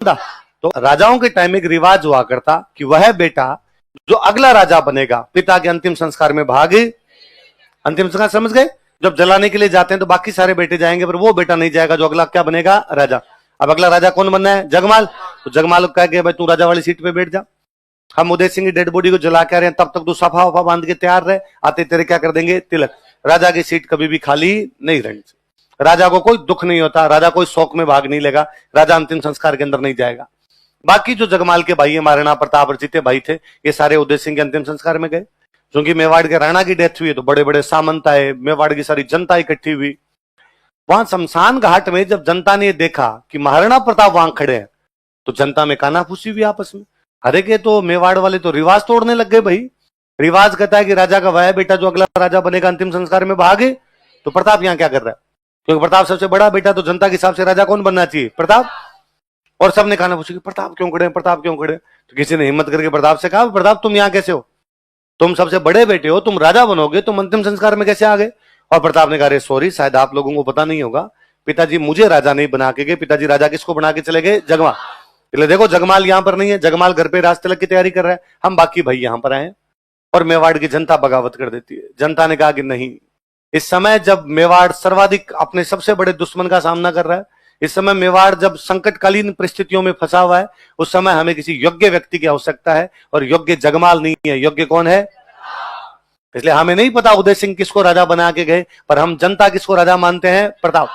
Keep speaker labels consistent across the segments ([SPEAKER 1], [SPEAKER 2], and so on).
[SPEAKER 1] तो राजाओं के टाइम एक रिवाज हुआ करता कि वह बेटा जो अगला राजा बनेगा पिता के अंतिम संस्कार में भागे। अंतिम संस्कार समझ गए? जब जलाने के लिए जाते हैं तो बाकी सारे बेटे जाएंगे पर वो बेटा नहीं जाएगा जो अगला क्या बनेगा, राजा। अब अगला राजा कौन बनना है? जगमाल। तो जगमाल को कह के भाई तू राजा वाली सीट पे बैठ जा, हम उदय सिंह की डेड बॉडी को जला के आ रहे हैं, तब तक तू सफा वफा बांध के तैयार रहे, आते तेरे क्या कर देंगे, तिलक। राजा की सीट कभी भी खाली नहीं रहनी। राजा को कोई दुख नहीं होता, राजा कोई शौक में भाग नहीं लेगा, राजा अंतिम संस्कार के अंदर नहीं जाएगा। बाकी जो जगमाल के भाई महाराणा प्रताप और जीते भाई थे ये सारे उदय सिंह के अंतिम संस्कार में गए। क्योंकि मेवाड़ के राणा की डेथ हुई तो बड़े बड़े सामंत आए, मेवाड़ की सारी जनता इकट्ठी हुई। वहां शमशान घाट में जब जनता ने देखा कि महाराणा प्रताप वहां खड़े हैं तो जनता में कानाफूसी हुई आपस में। अरे के तो मेवाड़ वाले तो रिवाज तोड़ने लग गए भाई। रिवाज कहता है कि राजा का वह बेटा जो अगला राजा बनेगा अंतिम संस्कार में भागे, तो प्रताप यहां क्या कर रहा है? क्योंकि प्रताप सबसे बड़ा बेटा, तो जनता के हिसाब से राजा कौन बनना चाहिए? प्रताप। और सबने कानाफूसी की प्रताप क्यों खड़े, प्रताप क्यों खड़े? तो किसी ने हिम्मत करके प्रताप से कहा प्रताप तुम यहां कैसे हो, तुम सबसे बड़े बेटे हो, तुम राजा बनोगे, तुम अंतिम संस्कार में कैसे आ गए? और प्रताप ने कहा अरे सॉरी, शायद आप लोगों को पता नहीं होगा, पिताजी मुझे राजा नहीं बना के गए, पिताजी राजा किसको बना के चले गए? जगमाल। इसलिए देखो जगमाल यहां पर नहीं है, जगमाल घर पे राज तिलक की तैयारी कर रहा है, हम बाकी भाई यहां पर आए हैं। और मेवाड़ की जनता बगावत कर देती है। जनता ने कहा कि नहीं, इस समय जब मेवाड़ सर्वाधिक अपने सबसे बड़े दुश्मन का सामना कर रहा है, इस समय मेवाड़ जब संकटकालीन परिस्थितियों में फंसा हुआ है, उस समय हमें किसी योग्य व्यक्ति की आवश्यकता है, और योग्य जगमाल नहीं है, योग्य कौन है? इसलिए हमें नहीं पता उदय सिंह किसको राजा बना के गए, पर हम जनता किसको राजा मानते हैं? प्रताप।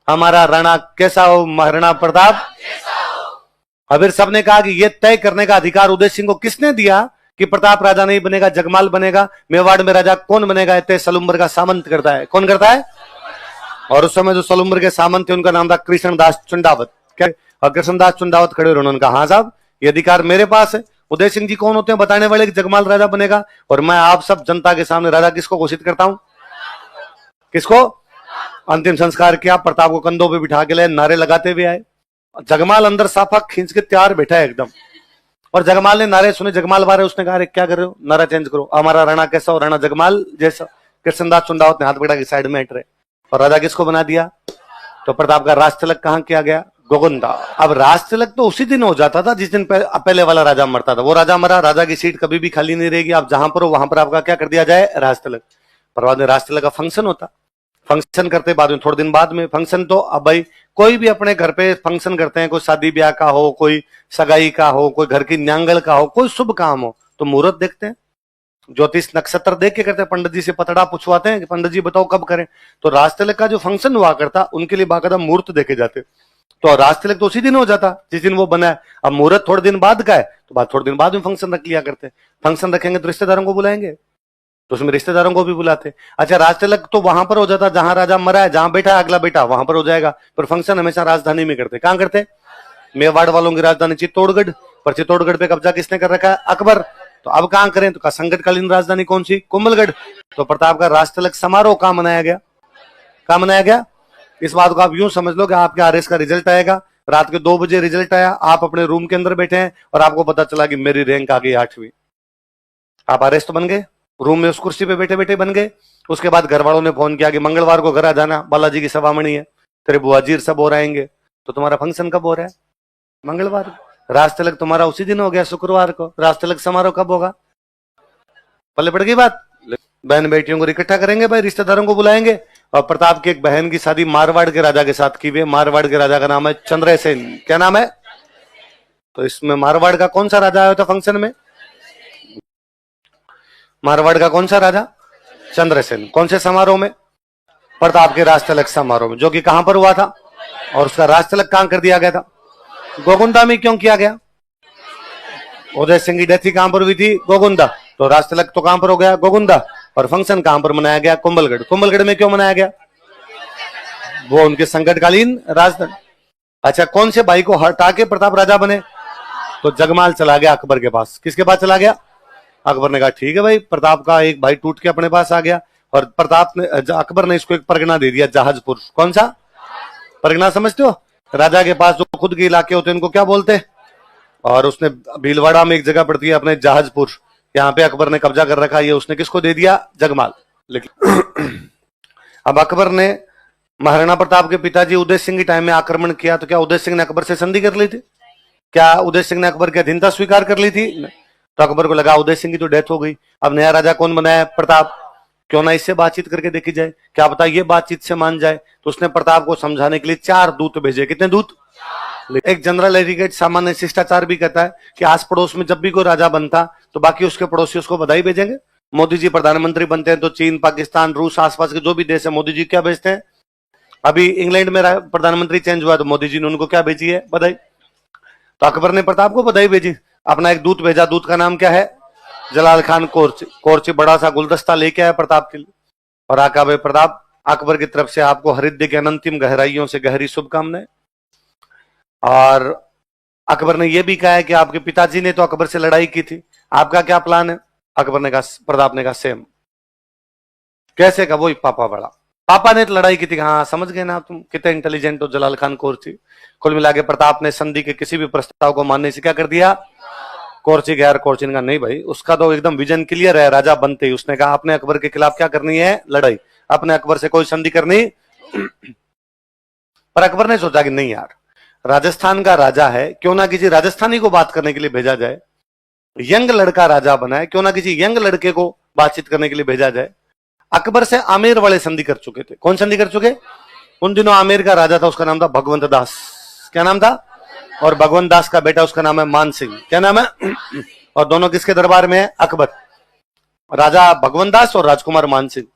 [SPEAKER 1] हमारा राणा कैसा हो? महाराणा प्रताप। अब फिर सबने कहा कि यह तय करने का अधिकार उदय सिंह को किसने दिया कि प्रताप राजा नहीं बनेगा, जगमाल बनेगा? मेवाड़ में राजा कौन बनेगा? तय सलुम्बर का सामंत करता है। कौन करता है? और उस समय जो सलुम्बर के सामंत थे उनका नाम था कृष्णदास चुंडावत। क्या? और कृष्णदास चुंडावत खड़े उन्होंने कहा हाँ साहब ये अधिकार मेरे पास है। उदय सिंह जी कौन होते हैं बताने वाले कि जगमाल राजा बनेगा, और मैं आप सब जनता के सामने राजा किसको घोषित करता हूं? किसको? अंतिम संस्कार किया, प्रताप को कंधों पे बिठा के ले नारे लगाते हुए आए। जगमाल अंदर साफा खींच के तैयार बैठा है एकदम, और जगमाल ने नारे सुने, जगमाल बारे उसने कहा क्या कर रहे हो, नारा चेंज करो, हमारा राणा कैसा हो? राणा जगमाल जैसा। कृष्णदास चुंडावत ने हाथ बढ़ा के साइड में हट रहे, और राजा किसको बना दिया? तो प्रताप का राज तिलक कहां किया गया? गोगुंदा। अब राज तिलक तो उसी दिन हो जाता था जिस दिन पहले वाला राजा मरता था। वो राजा मरा, राजा की सीट कभी भी खाली नहीं रहेगी, आप जहां पर हो वहां पर आपका क्या कर दिया जाए? राज तिलक। पर बाद में राज तिलक का फंक्शन होता, फंक्शन करते बाद में थोड़े दिन बाद में फंक्शन। तो अब भाई कोई भी अपने घर पे फंक्शन करते हैं, कोई शादी ब्याह का हो, कोई सगाई का हो, कोई घर की न्यांगल का हो, कोई शुभ काम हो, तो मुहूर्त देखते हैं, ज्योतिष नक्षत्र देख के करते हैं, पंडित जी से पतड़ा पूछवाते हैं कि पंडित जी बताओ कब करें। तो राज तिलक का जो फंक्शन हुआ करता उनके लिए बाकायदा मुहूर्त देखे जाते। तो राज तिलक तो उसी दिन हो जाता जिस दिन वो बना है। अब मुहूर्त थोड़े दिन बाद का है तो बाद थोड़े दिन बाद में फंक्शन रख लिया करते। फंक्शन रखेंगे तो रिश्तेदारों को बुलाएंगे, तो उसमें रिश्तेदारों को भी बुलाते। अच्छा राज तिलक तो वहां पर हो जाता जहां राजा मरा है, जहां बैठा है अगला बेटा वहां पर हो जाएगा, पर फंक्शन हमेशा राजधानी में करते। कहां करते? मेवाड़ वालों की राजधानी चित्तौड़गढ़, पर चित्तौड़गढ़ पे कब्जा किसने कर रखा है? अकबर। तो अब कहां करें? तो संकटकालीन राजधानी कौन सी? कुंभलगढ़। तो प्रताप का राज तिलक समारोह कहां मनाया गया? कहां मनाया गया? इस बात को आप यूं समझ लो कि आपके आरएस का रिजल्ट आएगा, रात के 2 बजे रिजल्ट आया, आप अपने रूम के अंदर बैठे हैं और आपको पता चला कि मेरी रैंक आ गई 8वीं। आप आरएस तो बन गए, रूम में उस कुर्सी पे बैठे बैठे बन गए। उसके बाद घर वालों ने फोन किया कि मंगलवार को घर आ जाना, बालाजी की सभामणि है, तेरे बुआजीर सब और आएंगे। तो तुम्हारा फंक्शन कब हो रहा है? मंगलवार। राज तिलक तुम्हारा उसी दिन हो गया, शुक्रवार को। राज तिलक समारोह कब होगा? पल्ले पड़ गई बात। बहन बेटियों को इकट्ठा करेंगे भाई, रिश्तेदारों को बुलाएंगे। और प्रताप की एक बहन की शादी मारवाड़ के राजा के साथ की हुई। मारवाड़ के राजा का नाम है चंद्रसेन। क्या नाम है? तो इसमें मारवाड़ का कौन सा राजा आया था फंक्शन में? मारवाड़ का कौन सा राजा? चंद्रसेन। कौन से समारोह में? प्रताप के राज तिलक समारोह में, जो कि कहां पर हुआ था? और उसका राज तिलक कहां कर दिया गया था? गोगुंदा में। क्यों किया गया? उदय सिंह की डेथ कहां पर हुई थी? गोगुंदा। तो राज तिलक तो कहां पर हो गया? गोगुंदा। और फंक्शन कहां पर मनाया गया? कुंभलगढ़। कुंभलगढ़ में क्यों मनाया गया? वो उनके संकटकालीन राजधानी। अच्छा कौन से भाई को हटा के प्रताप राजा बने? तो जगमाल चला गया अकबर के पास। किसके पास चला गया? अकबर ने कहा ठीक है भाई, प्रताप का एक भाई टूट के अपने पास आ गया। और प्रताप ने, अकबर ने इसको एक परगना दे दिया, जहाजपुर। कौन सा परगना समझते हो? राजा के पास जो खुद के इलाके होते हैं उनको क्या बोलते? और उसने भीलवाड़ा में एक जगह पड़ती है अपने जहाजपुर, यहाँ पे अकबर ने कब्जा कर रखा। ये उसने किसको दे दिया? जगमाल। लेकिन अब अकबर ने महाराणा प्रताप के पिताजी उदय सिंह के टाइम में आक्रमण किया, तो क्या उदय सिंह ने अकबर से संधि कर ली थी? क्या उदय सिंह ने अकबर की अधीनता स्वीकार कर ली थी? तो अकबर को लगा उदय सिंह की तो डेथ हो गई, अब नया राजा कौन बनाया? प्रताप। क्यों ना इससे बातचीत करके देखी जाए, क्या पता ये बातचीत से मान जाए। तो उसने प्रताप को समझाने के लिए 4 दूत भेजे। कितने दूत? एक जनरल एटिकेट, सामान्य शिष्टाचार भी कहता है कि आस पड़ोस में जब भी कोई राजा बनता तो बाकी उसके पड़ोसी उसको बधाई भेजेंगे। मोदी जी प्रधानमंत्री बनते हैं तो चीन, पाकिस्तान, रूस, आसपास के जो भी देश है, मोदी जी क्या भेजते हैं? अभी इंग्लैंड में प्रधानमंत्री चेंज हुआ तो मोदी जी ने उनको क्या भेजी है? बधाई। तो अकबर ने प्रताप को बधाई भेजी, अपना एक दूत भेजा। दूत का नाम क्या है? जलाल खान कोर्ची। कोर्ची बड़ा सा गुलदस्ता लेके आया प्रताप के लिए और आका, भाई प्रताप, अकबर की तरफ से आपको हृदय के अनंतिम गहराइयों से गहरी शुभकामनाएं। और अकबर ने यह भी कहा है कि आपके पिताजी ने तो अकबर से लड़ाई की थी, आपका क्या प्लान है? अकबर ने कहा, प्रताप ने कहा सेम। कैसे? का वही पापा बड़ा, पापा ने तो लड़ाई की थी। हाँ समझ गए ना आप, तुम कितने इंटेलिजेंट हो जलाल खान कोर्ची। कुल मिला के प्रताप ने संधि के किसी भी प्रस्ताव को मानने से क्या कर दिया? कोर्ची गया। कोर्ची ने कहा नहीं भाई, उसका तो एकदम विजन क्लियर है राजा बनते ही। उसने कहा अपने अकबर के खिलाफ क्या करनी है? लड़ाई। अपने अकबर से कोई संधि करनी। पर अकबर ने सोचा कि नहीं यार, राजस्थान का राजा है, क्यों ना किसी राजस्थानी को बात करने के लिए भेजा जाए। यंग लड़का राजा बना है, क्यों ना किसी यंग लड़के को बातचीत करने के लिए भेजा जाए। अकबर से आमेर वाले संधि कर चुके थे। कौन संधि कर चुके? उन दिनों आमेर का राजा था, उसका नाम था भगवंत दास। क्या नाम था? और भगवंत दास का बेटा उसका नाम है मान सिंह। क्या नाम है? और दोनों किसके दरबार में है? अकबर। राजा भगवंत दास और राजकुमार मान सिंह।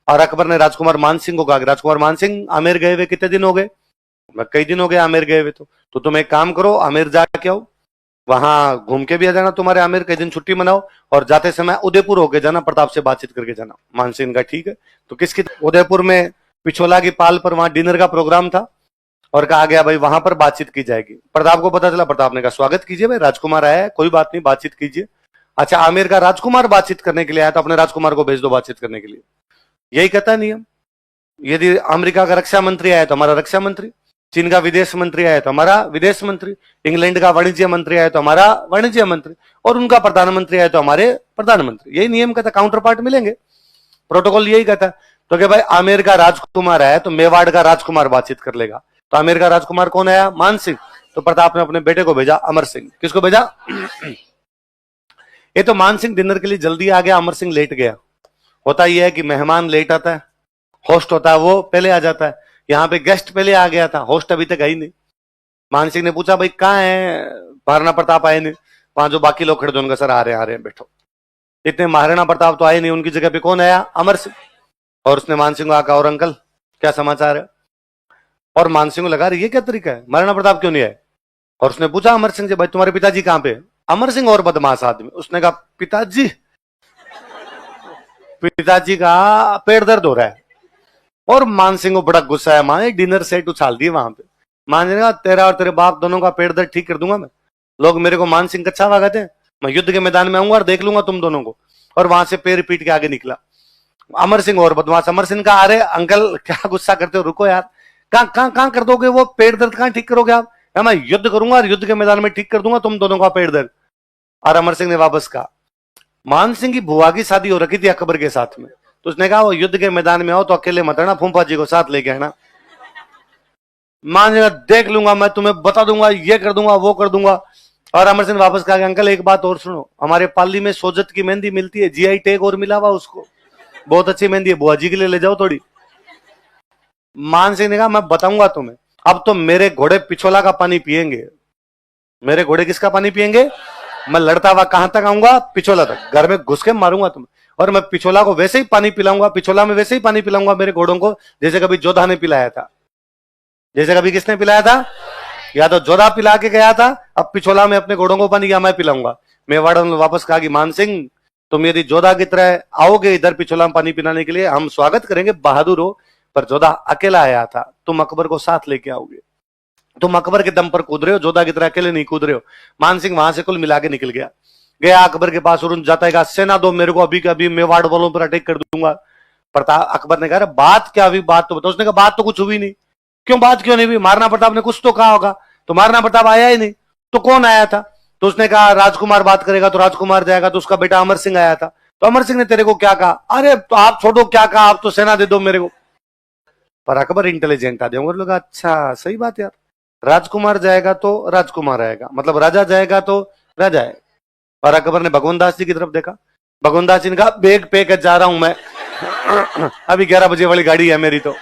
[SPEAKER 1] और अकबर ने राजकुमार मान सिंह को कहा, राजकुमार मान सिंह आमेर गए हुए कितने दिन हो गए? मैं कई दिन हो गए आमेर गए हुए। तो तुम एक काम करो, आमेर जाके आओ, वहां घूम के भी आ जाना, तुम्हारे आमेर कई दिन छुट्टी मनाओ, और जाते समय उदयपुर होके जाना, प्रताप से बातचीत करके जाना। मान सिंह का ठीक है। तो किसकी? उदयपुर में पिछोला की पाल पर वहां डिनर का प्रोग्राम था और कहा गया भाई वहां पर बातचीत की जाएगी। प्रताप को पता चला, प्रताप ने कहा स्वागत कीजिए भाई, राजकुमार आया है, कोई बात नहीं, बातचीत कीजिए। अच्छा, आमेर का राजकुमार बातचीत करने के लिए आया तो अपने राजकुमार को भेज दो बातचीत करने के लिए। यही कहता है नियम। यदि अमेरिका का रक्षा मंत्री आया तो हमारा रक्षा मंत्री, चीन का विदेश मंत्री आया तो हमारा विदेश मंत्री, इंग्लैंड का वाणिज्य मंत्री आया तो हमारा वाणिज्य मंत्री, और उनका प्रधानमंत्री आया तो हमारे प्रधानमंत्री। यही नियम कहता, काउंटर पार्ट मिलेंगे। प्रोटोकॉल यही कहता। तो कि भाई आमेर का राजकुमार आया तो मेवाड़ का राजकुमार बातचीत कर लेगा। तो आमेर का राजकुमार कौन आया? मान सिंह। तो प्रताप ने अपने बेटे को भेजा, अमर सिंह। किसको भेजा? ये तो मान सिंह डिनर के लिए जल्दी आ गया, अमर सिंह लेट गया। होता यह है कि मेहमान लेट आता है, होस्ट होता है वो पहले आ जाता है। यहाँ पे गेस्ट पहले आ गया था, होस्ट अभी तक आई नहीं। मान सिंह ने पूछा भाई कहाँ है? महाराणा प्रताप आए नहीं। वहां जो बाकी लोग खड़े थे उनका, सर आ रहे हैं बैठो। इतने महाराणा प्रताप तो आए नहीं, उनकी जगह पे कौन आया? अमर सिंह। और उसने मान सिंह को आका, और अंकल क्या समाचार है? और मान सिंह को लगा ये क्या तरीका है, महाराणा प्रताप क्यों नहीं आए? और उसने पूछा अमर सिंह से, भाई तुम्हारे पिताजी कहाँ पे? अमर सिंह और बदमाश आदमी, उसने कहा पिताजी, पिताजी का पेट दर्द हो रहा है। और मान सिंह को बड़ा गुस्सा है, मां डिनर सेट उछाल दिए वहां पे। मान सिंह, तेरा और तेरे बाप दोनों का पेट दर्द ठीक कर दूंगा मैं। लोग मेरे को मान सिंह कच्चा कहते हैं, मैं युद्ध के मैदान में आऊंगा और देख लूंगा तुम दोनों को। और वहां से पैर पीट के आगे निकला अमर सिंह और बदमाश। अमर सिंह का, अरे अंकल क्या गुस्सा करते हो, रुको यार, कहां कर दोगे वो पेट दर्द, कहां ठीक करोगे आप? मैं युद्ध करूंगा और युद्ध के मैदान में ठीक कर दूंगा तुम दोनों का पेट दर्द। और अमर सिंह ने वापस कहा, मान सिंह की बुआ की शादी हो रखी थी अकबर के साथ में, तो उसने कहा वो युद्ध के मैदान में आओ तो अकेले मत आना, फूफा जी को साथ लेके आना। मान सिंह देख लूंगा, मैं तुम्हें बता दूंगा, ये कर दूंगा, वो कर दूंगा। और अमर सिंह वापस कहा, अंकल एक बात और सुनो, हमारे पाली में सोजत की मेहंदी मिलती है, जीआई टैग और मिला हुआ उसको, बहुत अच्छी मेहंदी है, बुआ जी के लिए ले जाओ थोड़ी। मान सिंह ने कहा मैं बताऊंगा तुम्हें, अब तो मेरे घोड़े पिछोला का पानी पिएंगे। मेरे घोड़े किसका पानी पिएंगे? मैं लड़ता हुआ कहां तक आऊंगा? पिछोला तक, घर में घुस के मारूंगा तुम्हें। और मैं पिछोला को वैसे ही पानी पिलाऊंगा, पिछोला में वैसे ही पानी पिलाऊंगा मेरे घोड़ों को, जैसे कभी जोधा ने पिलाया था। जैसे कभी किसने पिलाया था? या तो जोधा पिला के गया था, अब पिछोला में अपने घोड़ों को पानी, या मैं पिलाऊंगा। मेवाड़ ने वापस कहा कि मान सिंह तुम यदि जोधा की तरह आओगे इधर पिछोला में पानी पिलाने के लिए, हम स्वागत करेंगे, बहादुर हो, पर जोधा अकेला आया था, तुम अकबर को साथ लेके आओगे। तुम अकबर के दम पर कूद रहे हो, जोधा की तरह अकेले नहीं कूद रहे हो। मान सिंह वहां से कुल मिला के निकल गया, गया अकबर के पास, और जाता है सेना दो मेरे को, अभी का अभी मेवाड़ वालों पर अटैक कर दूंगा। प्रताप अकबर ने कहा बात क्या हुई, बात तो बताओ। उसने कहा बात तो कुछ हुई नहीं। क्यों बात क्यों नहीं हुई? महाराणा प्रताप ने कुछ तो कहा होगा। तो महाराणा प्रताप आया ही नहीं, तो कौन आया था? तो उसने कहा राजकुमार बात करेगा तो राजकुमार जाएगा, तो उसका बेटा अमर सिंह आया था। तो अमर सिंह ने तेरे को क्या कहा? अरे तो आप छोड़ो क्या कहा, आप तो सेना दे दो मेरे को। पर अकबर इंटेलिजेंट था, देखो लोग, अच्छा सही बात यार, राजकुमार जाएगा तो राजकुमार आएगा, मतलब राजा जाएगा तो राजा है। और अकबर ने भगवान दास जी की तरफ देखा, भगवान दास जी ने कहा बैग पे कर जा रहा हूं मैं अभी 11 बजे वाली गाड़ी है मेरी तो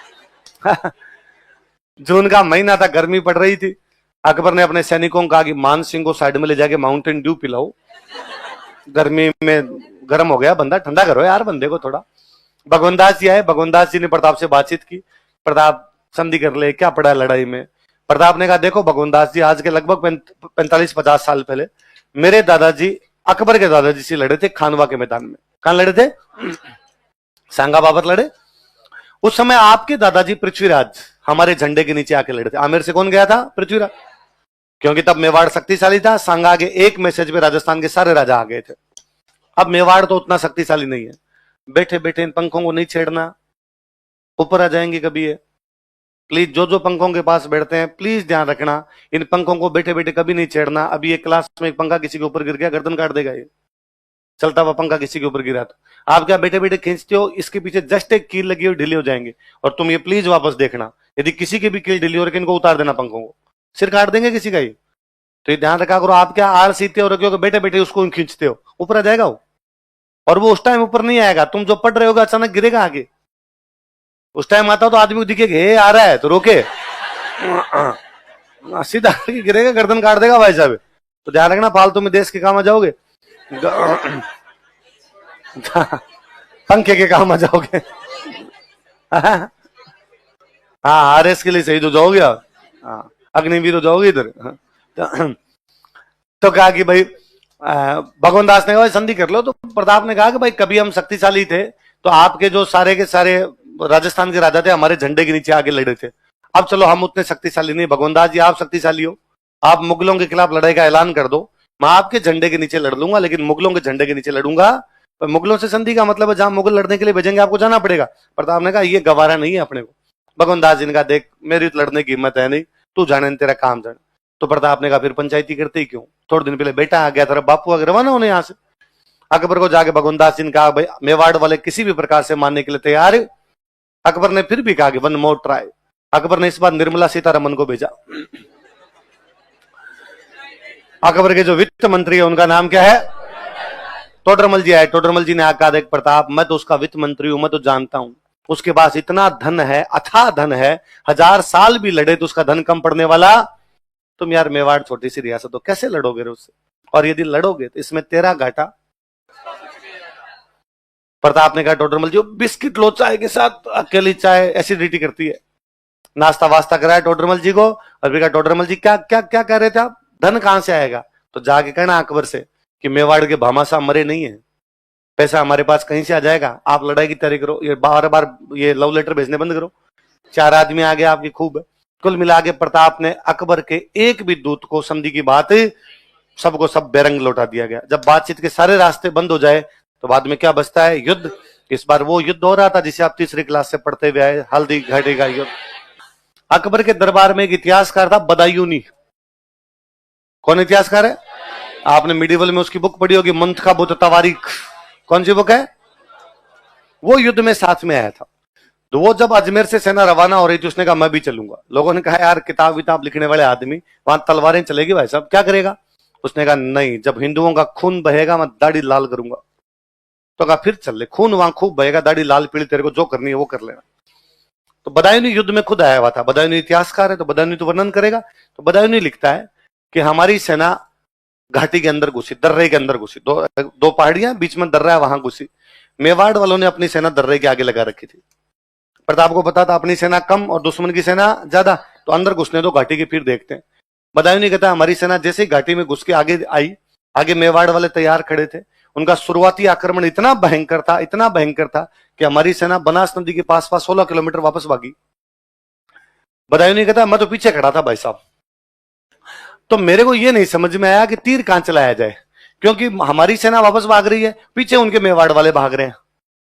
[SPEAKER 1] जून का महीना था, गर्मी पड़ रही थी। अकबर ने अपने सैनिकों को कहा कि मान सिंह को साइड में ले जाके माउंटेन ड्यू पिलाओ, गर्मी में गर्म हो गया बंदा, ठंडा करो यार बंदे को थोड़ा। भगवान दास जी आए, भगवान दास जी ने प्रताप से बातचीत की, प्रताप संधि कर ले, क्या पड़ा है लड़ाई में। प्रताप ने कहा देखो भगवान दास जी, आज के लगभग 45-50 साल पहले मेरे दादाजी अकबर के दादाजी से लड़े थे खानवा के मैदान में। कहां लड़े थे? सांगा बाबत लड़े। उस समय आपके दादाजी पृथ्वीराज हमारे झंडे के नीचे आके लड़े थे। आमेर से कौन गया था? पृथ्वीराज, क्योंकि तब मेवाड़ शक्तिशाली था। सांगा के एक मैसेज में राजस्थान के सारे राजा आ गए थे। अब मेवाड़ तो उतना शक्तिशाली नहीं है। बैठे बैठे इन पंखों को नहीं छेड़ना, ऊपर आ जाएंगे कभी ये। प्लीज जो पंखों के पास बैठते हैं प्लीज ध्यान रखना, इन पंखों को बैठे बैठे कभी नहीं छेड़ना। अभी एक क्लास में एक पंखा किसी के ऊपर गिर गया, गर्दन काट देगा ये। चलता हुआ पंखा किसी के ऊपर गिरा तो आप क्या बैठे बैठे खींचते हो, इसके पीछे जस्ट एक कील लगी हुई ढीले हो जाएंगे। और तुम ये प्लीज वापस देखना, यदि किसी की भी कील ढीली हो रही इनको उतार देना पंखों को, सिर काट देंगे किसी का ही। तो ये ध्यान रखा करो, आप क्या आड़ सीते हो रखे हो, बैठे बैठे उसको खींचते हो, ऊपर आ जाएगा वो। और वो उस टाइम ऊपर नहीं आएगा, तुम जो पढ़ रहे होगा अचानक गिरेगा आगे। उस टाइम आता हो तो आदमी को दिखेगा हे आ रहा है तो रोके सीधा गिरेगा, गर्दन काट देगा भाई साहब। तो ध्यान रखना, फालतू में देश के काम आ जाओगे पंखे के काम आ जाओगे हाँ आरएस के लिए शहीद हो जाओगे आप, हाँ अग्निवीर हो जाओगे इधर। तो कहा कि भाई भगवान दास ने कहा संधि कर लो। तो प्रताप ने कहा कि भाई कभी हम शक्तिशाली थे तो आपके जो सारे के सारे राजस्थान के राजा थे हमारे झंडे के नीचे आगे लड़े थे। अब चलो हम उतने शक्तिशाली नहीं, भगवान दास जी आप शक्तिशाली हो, आप मुगलों के खिलाफ लड़ाई का ऐलान कर दो, मैं आपके झंडे के नीचे लड़ लूंगा, लेकिन मुगलों के झंडे के नीचे लड़ूंगा। पर मुगलों से संधि का मतलब है जहां मुगल लड़ने के लिए भेजेंगे आपको जाना पड़ेगा। प्रताप ने कहा ये गवारा नहीं है अपने को। भगवान दास जी ने कहा देख मेरी तो लड़ने की हिम्मत है नहीं, तू जाने तेरा काम जाने। तो प्रताप ने कहा फिर पंचायती करते ही क्यों, थोड़े दिन पहले बेटा आ गया था, बापू अगर रवाना होने यहाँ से। अकबर को जाके भगवान दास जी ने कहा भाई मेवाड़ वाले किसी भी प्रकार से मानने के लिए तैयार है। अकबर ने फिर भी कहा कि वन मोर ट्राई। अकबर ने इस बार निर्मला सीतारमन को भेजा। अकबर के जो वित्त मंत्री है उनका नाम क्या है? टोडरमल जी आए। टोडरमल जी ने आकर देख प्रताप मैं तो उसका वित्त मंत्री हूं, मैं तो जानता हूं उसके पास इतना धन है, अथाह धन है, 1000 साल भी लड़े तो उसका धन कम पड़ने वाला। तुम यार मेवाड़ छोटी सी रियासत हो, कैसे लड़ोगे उससे, और यदि लड़ोगे तो इसमें तेरा घाटा। प्रताप ने कहा टोडरमल जी बिस्किट लो चाय के साथ, अकेली चाय एसिडिटी करती है। नाश्ता वास्ता कराया टोडरमल जी को और भी कहा टोडरमल जी क्या क्या क्या कह रहे थे आप, धन कहां से आएगा? तो जाके कहना अकबर से कि मेवाड़ के भामाशाह मरे नहीं है, पैसा हमारे पास कहीं से आ जाएगा, आप लड़ाई की तैयारी करो, ये बार बार ये लव लेटर भेजने बंद करो। 4 आदमी आ गए आपकी खूब। कुल मिला के प्रताप ने अकबर के एक भी दूत को संधि की बात सबको सब बेरंग लौटा दिया गया। जब बातचीत के सारे रास्ते बंद हो जाए तो बाद में क्या बचता है? युद्ध। इस बार वो युद्ध हो रहा था जिसे आप तीसरी क्लास से पढ़ते हुए आए, हल्दी घाटी का युद्ध। अकबर के दरबार में एक इतिहासकार था बदायूनी। कौन इतिहासकार है? आपने मिडिवल में उसकी बुक पढ़ी होगी, मंतखा बुत तवारीख। कौन सी बुक है? वो युद्ध में साथ में आया था। तो वो जब अजमेर से सेना रवाना हो रही थी उसने कहा मैं भी चलूंगा। लोगों ने कहा यार किताब विताब लिखने वाले आदमी, वहां तलवारें चलेगी भाई साहब, क्या करेगा? उसने कहा नहीं, जब हिंदुओं का खून बहेगा मैं दाढ़ी लाल करूंगा। तो कहा फिर चल ले, खून वहां खूब बहेगा, दाढ़ी लाल पीली तेरे को जो करनी है वो कर लेना। तो बदायूनी युद्ध में खुद आया हुआ था। बदायूनी इतिहासकार है तो बदायूनी तो वर्णन करेगा। तो बदायूनी लिखता है कि हमारी सेना घाटी के अंदर घुसी, दर्रे के अंदर घुसी, दो पहाड़ियां बीच में दर्रा है, वहां घुसी। मेवाड़ वालों ने अपनी सेना दर्रे के आगे लगा रखी थी। प्रताप को पता था अपनी सेना कम और दुश्मन की सेना ज्यादा, तो अंदर घुसने दो घाटी की फिर देखते हैं। बदायूनी कहता है हमारी सेना जैसे ही घाटी में घुस के आगे आई, आगे मेवाड़ वाले तैयार खड़े थे। उनका शुरुआती आक्रमण इतना भयंकर था, इतना भयंकर था कि हमारी सेना बनास नदी के पास 16 किलोमीटर वापस भागी। बदायूनी कहता है मैं तो पीछे खड़ा था भाई साहब, तो मेरे को यह नहीं समझ में आया कि तीर कहां चलाया जाए, क्योंकि हमारी सेना वापस भाग रही है, पीछे उनके मेवाड़ वाले भाग रहे हैं।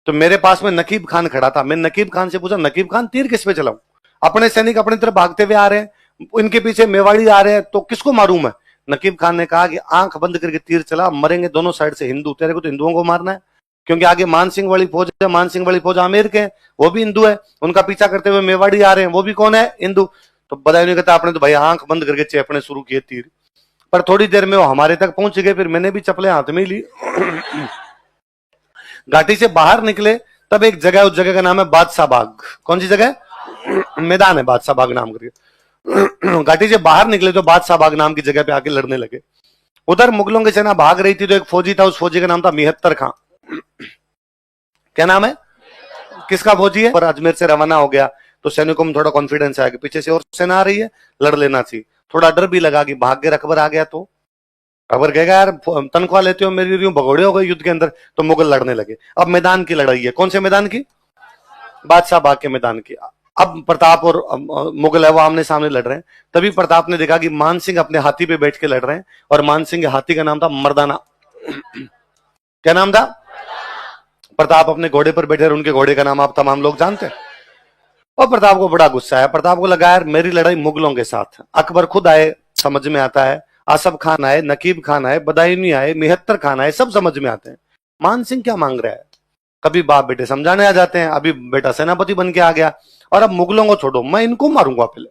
[SPEAKER 1] तो मेरे पास में नकीब खान खड़ा था। मैं नकीब खान से पूछा नकीब खान तीर किस पे चलाऊं? अपने सैनिक अपनी तरफ भागते हुए आ रहे हैं, इनके पीछे मेवाड़ी आ रहे हैं, तो किसको मारूं मैं? नकीब खान ने कहा कि आंख बंद करके तीर चला, मरेंगे दोनों साइड से हिंदू, तेरे को तो हिंदुओं को मारना है, क्योंकि आगे मानसिंह वाली फौज है, मानसिंह वाली फौज आमेर के हैं, वो भी हिंदू है, उनका पीछा करते हुए मेवाड़ी आ रहे हैं, वो भी कौन है? हिंदू। तो बदायूं कहता आपने तो भाई आंख बंद करके चेपने शुरू किए तीर, पर थोड़ी देर में वो हमारे तक पहुंच गए, फिर मैंने भी चप्पलें हाथ में ली। घाटी से बाहर निकले तब एक जगह, उस जगह का नाम है बादशाह बाग। कौन सी जगह? मैदान है बादशाह बाग नाम करके। घाटी से बाहर निकले तो बादशाह बाग नाम की जगह पे आके लड़ने लगे। उधर मुगलों की सेना भाग रही थी तो एक फौजी था, उस फौजी का नाम था मिहत्तर खां। क्या नाम है? किसका फौजी है? पर अजमेर से रवाना हो गया तो सैनिकों में थोड़ा कॉन्फिडेंस आया कि पीछे से और सेना आ रही है, लड़ लेना चाहिए। थोड़ा डर भी लगा कि भाग के अकबर आ गया तो अकबर कहेगा यार तनख्वाह लेते हो मेरी, भगोड़े हो गए युद्ध के अंदर, तो मुगल लड़ने लगे। अब मैदान की लड़ाई है, कौन से मैदान की? बादशाह बाग के मैदान की। अब प्रताप और मुगल है वो आमने सामने लड़ रहे हैं। तभी प्रताप ने देखा कि मान सिंह अपने हाथी पे बैठ के लड़ रहे हैं, और मान सिंह के हाथी का नाम था मर्दाना। क्या नाम था? प्रताप अपने घोड़े पर बैठे, उनके घोड़े का नाम आप तमाम लोग जानते हैं। और प्रताप को बड़ा गुस्सा आया। प्रताप को लगा यार मेरी लड़ाई मुगलों के साथ, अकबर खुद आए समझ में आता है, आसफ खान आए, नकीब खान आए, बदायूनी आए, मिहत्तर खान आए, सब समझ में आते हैं। मान सिंह क्या मांग रहा है? कभी बाप बेटे समझाने आ जाते हैं, अभी बेटा सेनापति बन के आ गया, और अब मुगलों को छोड़ो मैं इनको मारूंगा पहले।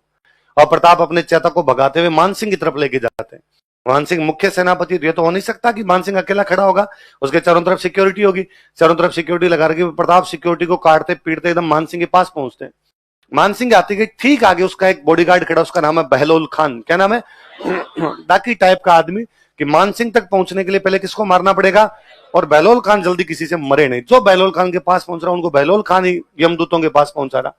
[SPEAKER 1] और प्रताप अपने चेतक को भगाते हुए मान सिंह की तरफ लेके जाते हैं। मान सिंह मुख्य सेनापति, ये तो हो नहीं सकता कि मान सिंह अकेला खड़ा होगा, उसके चारों तरफ सिक्योरिटी होगी। चारों तरफ सिक्योरिटी लगा रखी। प्रताप सिक्योरिटी को काटते पीटते एकदम मान सिंह के पास पहुंचते हैं। मान सिंह आते के ठीक आगे उसका एक बॉडीगार्ड खड़ा, उसका नाम है बहलोल खान। क्या नाम है? डाकी टाइप का आदमी, कि मान सिंह तक पहुंचने के लिए पहले किसको मारना पड़ेगा, और बहलोल खान जल्दी किसी से मरे नहीं। जो बहलोल खान के पास पहुंच रहा उनको बहलोल खान ही यमदूतों के पास पहुंचा रहा।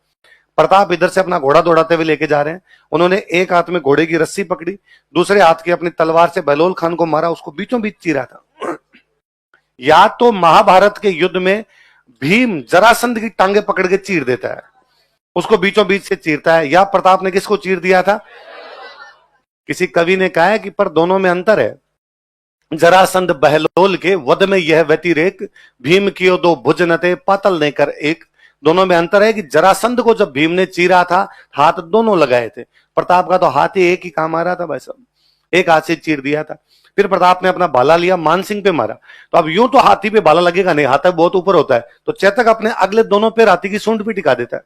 [SPEAKER 1] प्रताप इधर से अपना घोड़ा दौड़ाते हुए लेके जा रहे हैं। उन्होंने एक हाथ में घोड़े की रस्सी पकड़ी, दूसरे हाथ की अपनी तलवार से बहलोल खान को मारा, उसको बीचों बीच चीरा था। या तो महाभारत के युद्ध में भीम जरासंध की टांगे पकड़ के चीर देता है, उसको बीचों बीच से चीरता है, या प्रताप ने किसको चीर दिया था? किसी कवि ने कहा है कि पर दोनों में अंतर है। जरासंध बहलोल के वध में यह व्यतिरेक, भीम कियो दो भुज नते पातल ने कर एक। दोनों में अंतर है कि जरासंध को जब भीम ने चीरा था हाथ दोनों लगाए थे, प्रताप का तो हाथ ही एक ही काम आ रहा था, बस एक हाथ से चीर दिया था। फिर प्रताप ने अपना भाला लिया, मान सिंह पे मारा। तो अब यूं तो हाथी पे भाला लगेगा नहीं, हाथ बहुत ऊपर होता है, तो चेतक अपने अगले दोनों पैर हाथी की सूंड पे टिका देता है।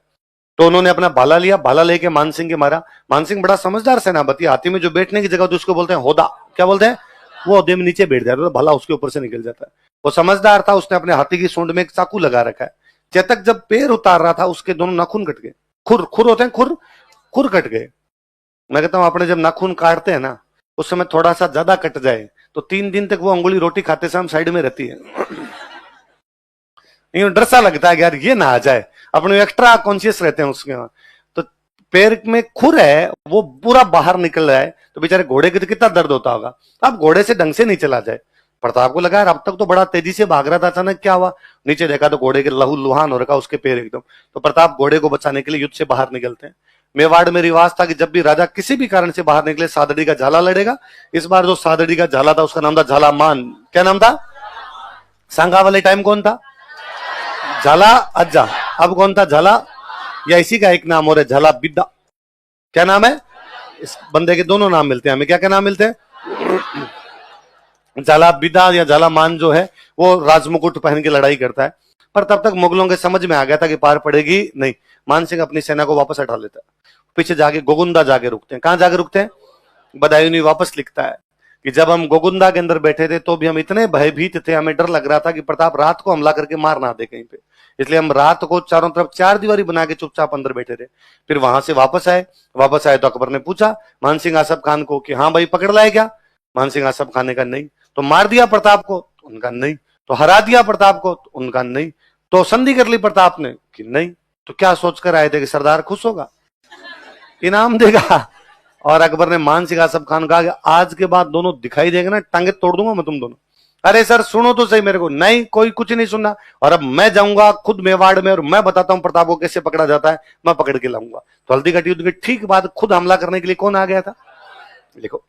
[SPEAKER 1] तो उन्होंने अपना भाला लिया, भाला लेके मान सिंह के मारा। मान सिंह बड़ा समझदार सेनापति, हाथी में जो बैठने की जगह होती है उसको बोलते हैं होदा। क्या बोलते हैं? वो होदे में नीचे बैठ जाता है तो भाला उसके ऊपर से निकल जाता है। वो समझदार था, उसने अपने हाथी की सूंड में एक चाकू लगा रखा है। चेतक जब पैर उतार रहा था उसके दोनों नाखून कट गए। खुर खुर होते हैं, खुर खुर कट गए। मैं कहता हूं अपने जब नाखून काटते हैं ना उस समय थोड़ा सा ज्यादा कट जाए तो 3 दिन तक वो अंगुली रोटी खाते समय साइड में रहती है। डर सा लगता है यार ये ना आ जाए, अपने एक्स्ट्रा कॉन्शियस रहते हैं उसके। तो पैर में खुर है वो पूरा बाहर निकल रहा है, तो बेचारे घोड़े के तो कितना दर्द होता होगा। अब घोड़े से ढंग से नहीं चला जाए। प्रताप को लगा यार अब तक तो बड़ा तेजी से भाग रहा था, अचानक क्या हुआ? नीचे देखा तो घोड़े के लहू लुहान हो रखा उसके पैर एकदम। तो प्रताप घोड़े को बचाने के लिए युद्ध से बाहर निकलते हैं। मेवाड़ में रिवाज था कि जब भी राजा किसी भी कारण से बाहर निकले सादड़ी का झाला लड़ेगा। इस बार जो सादड़ी का झाला था उसका नाम था झाला मान। क्या नाम था? सांगा वाले टाइम कौन था? झाला अज्जा। अब कौन था? झाला, या इसी का एक नाम और है झाला बिद्दा। क्या नाम है? इस बंदे के दोनों नाम मिलते हैं हमें। क्या क्या नाम मिलते हैं? झाला बिदा या झाला मान जो है वो राजमुकुट पहन के लड़ाई करता है। पर तब तक मुगलों के समझ में आ गया था कि पार पड़ेगी नहीं। मान सिंह अपनी सेना को वापस हटा लेता है। पीछे जाके गोगुंदा जाके रुकते हैं। कहां जाके रुकते हैं? बदायूनी वापस लिखता है कि जब हम गोगुंदा के अंदर बैठे थे तो भी हम इतने भयभीत थे, हमें डर लग रहा था कि प्रताप रात को हमला करके मार ना दे कहीं पे, इसलिए हम रात को चारों तरफ 4 दीवारी बना के चुपचाप अंदर बैठे थे। फिर वहां से वापस आए तो अकबर ने पूछा मान सिंह आसफ खान को कि हाँ भाई पकड़ लाए क्या? मान सिंह आसफ खान ने कहा नहीं। तो मार दिया प्रताप को? उनका नहीं। तो हरा दिया प्रताप को? उनका नहीं। तो संधि कर ली प्रताप ने? कि नहीं। तो क्या सोचकर आए थे कि सरदार खुश होगा, इनाम देगा? और अकबर ने मान सिंह आसफ खान कहा कि आज के बाद दोनों दिखाई देगा ना टांगे तोड़ दूंगा मैं तुम दोनों। अरे सर सुनो तो सही मेरे को। नहीं, कोई कुछ नहीं सुनना, और अब मैं जाऊंगा खुद मेवाड़ में और मैं बताता हूं प्रताप को कैसे पकड़ा जाता है, मैं पकड़ के लाऊंगा। तो हल्दी घाटी युद्ध के ठीक बाद खुद हमला करने के लिए कौन आ गया था? देखो